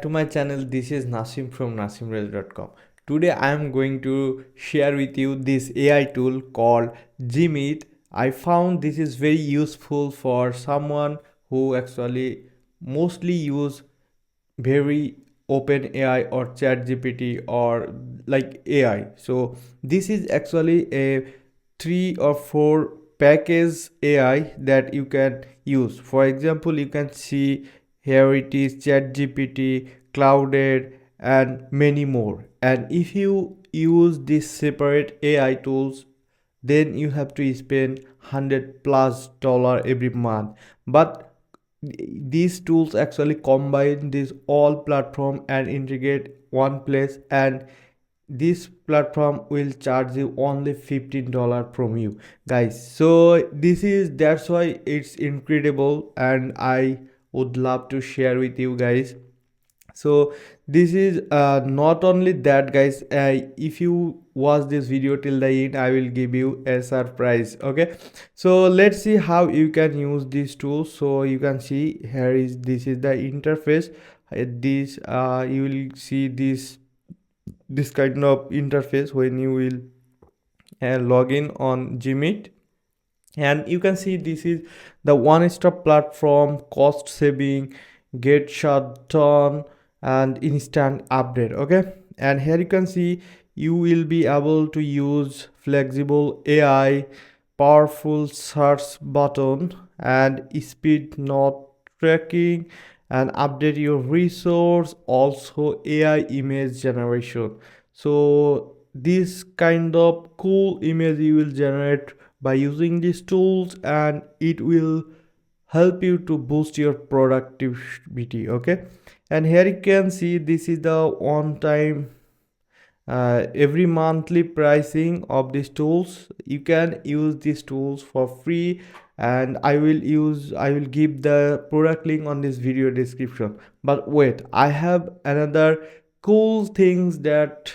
to my channel. This is Nasim from nasimrez.com. Today I am going to share with you this AI tool called Zemith. I found this is very useful for someone who actually mostly use very open AI or ChatGPT or like AI. So this is actually a 3 or 4 package AI that you can use. For example, you can see here it is ChatGPT, Claude, and many more. And if you use these separate AI tools, then you have to spend $100+ every month. But these tools actually combine this all platform and integrate one place, and this platform will charge you only $15 from you guys. So that's why it's incredible, and I would love to share with you guys. So this is not only that guys, if you watch this video till the end, I will give you a surprise. Okay, so let's see how you can use these tools. So you can see here is this is the interface. This you will see this kind of interface when you will log in on Gmeet, and you can see this is the one-stop platform, cost saving, get shut down, and instant update. Okay, and here you can see you will be able to use flexible AI, powerful search button, and speed note tracking, and update your resource, also AI image generation. So this kind of cool image you will generate by using these tools, and it will help you to boost your productivity. Okay, and here you can see this is the on time every monthly pricing of these tools. You can use these tools for free, and I will give the product link on this video description. But wait, I have another cool things that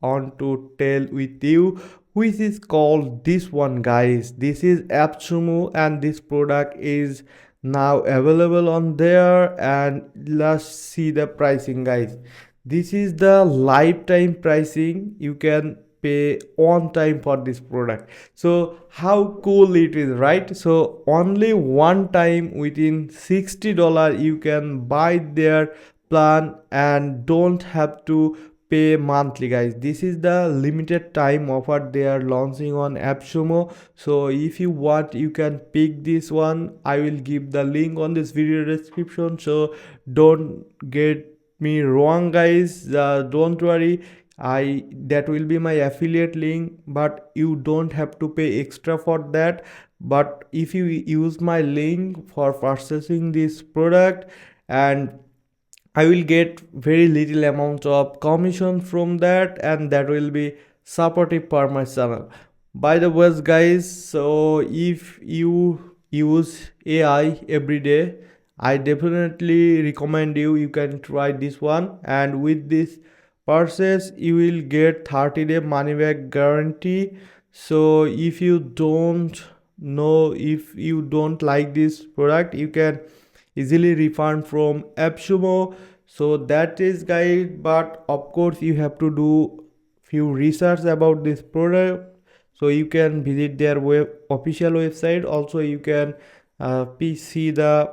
I want to tell with you, which is called this one guys. This is AppSumo, and this product is now available on there. And let's see the pricing guys. This is the lifetime pricing. You can pay on time for this product. So how cool it is, right? So only one time within $60 you can buy their plan and don't have to pay monthly guys. This is the limited time offer they are launching on AppSumo. So if you want, you can pick this one. I will give the link on this video description, so don't get me wrong guys. Don't worry, I that will be my affiliate link, but you don't have to pay extra for that. But if you use my link for purchasing this product, and I will get very little amount of commission from that, and that will be supportive for my channel. By the way guys, so if you use AI every day, I definitely recommend you can try this one. And with this purchase you will get 30-day money back guarantee. So if you don't like this product, you can easily refund from AppSumo. So that is guys, but of course you have to do few research about this product. So you can visit their official website. Also you can see the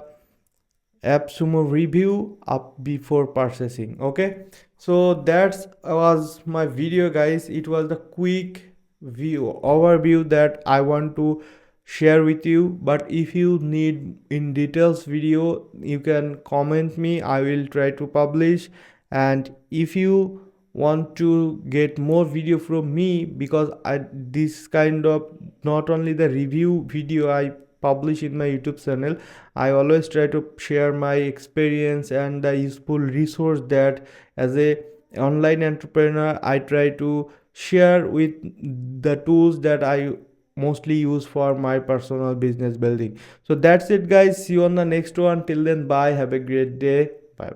AppSumo review up before purchasing. Okay, so that was my video guys. It was the quick overview that I want to share with you. But if you need in details video, you can comment me, I will try to publish. And if you want to get more video from me, because this kind of not only the review video I publish in my YouTube channel, I always try to share my experience and the useful resource that as a online entrepreneur I try to share with the tools that I mostly use for my personal business building. So that's it guys, see you on the next one. Till then, bye, have a great day, bye.